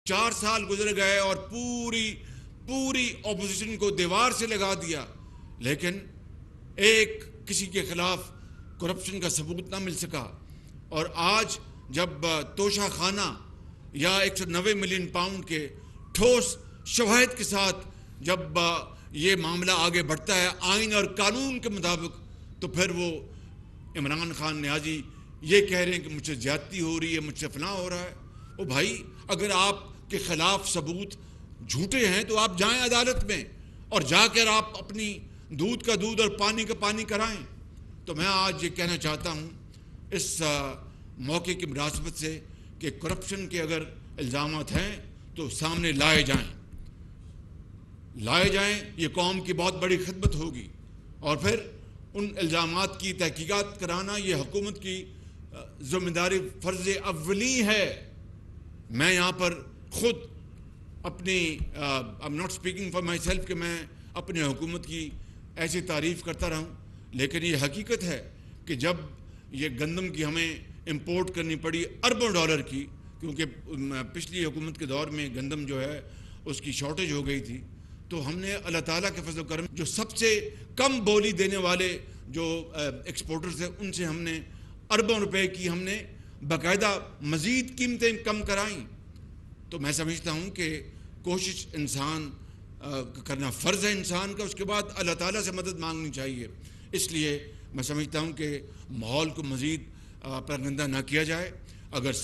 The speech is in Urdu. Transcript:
4 سال گزر گئے اور پوری اپوزیشن کو دیوار سے لگا دیا، لیکن ایک کسی کے خلاف کرپشن کا ثبوت نہ مل سکا۔ اور آج جب توشہ خانہ یا 190 ملین پاؤنڈ کے ٹھوس شواہد کے ساتھ جب یہ معاملہ آگے بڑھتا ہے آئین اور قانون کے مطابق، تو پھر وہ عمران خان نیازی یہ کہہ رہے ہیں کہ مجھ سے زیادتی ہو رہی ہے، مجھ سے فلاں ہو رہا ہے۔ او بھائی، اگر آپ کے خلاف ثبوت جھوٹے ہیں تو آپ جائیں عدالت میں اور جا کر آپ اپنی دودھ کا دودھ اور پانی کا پانی کرائیں۔ تو میں آج یہ کہنا چاہتا ہوں اس موقع کی مناسبت سے کہ کرپشن کے اگر الزامات ہیں تو سامنے لائے جائیں، یہ قوم کی بہت بڑی خدمت ہوگی، اور پھر ان الزامات کی تحقیقات کرانا یہ حکومت کی ذمہ داری فرض اولی ہے۔ میں یہاں پر خود اپنی I'm not speaking for myself کہ میں اپنی حکومت کی ایسی تعریف کرتا رہوں، لیکن یہ حقیقت ہے کہ جب یہ گندم کی ہمیں امپورٹ کرنی پڑی اربوں ڈالر کی، کیونکہ پچھلی حکومت کے دور میں گندم جو ہے اس کی شارٹیج ہو گئی تھی، تو ہم نے اللہ تعالیٰ کے فضل و کرم جو سب سے کم بولی دینے والے جو ایکسپورٹرز ہیں ان سے ہم نے اربوں روپے کی ہم نے باقاعدہ مزید قیمتیں کم کرائیں۔ تو میں سمجھتا ہوں کہ کوشش انسان کرنا فرض ہے انسان کا، اس کے بعد اللہ تعالیٰ سے مدد مانگنی چاہیے۔ اس لیے میں سمجھتا ہوں کہ ماحول کو مزید پرگندہ نہ کیا جائے۔ اگر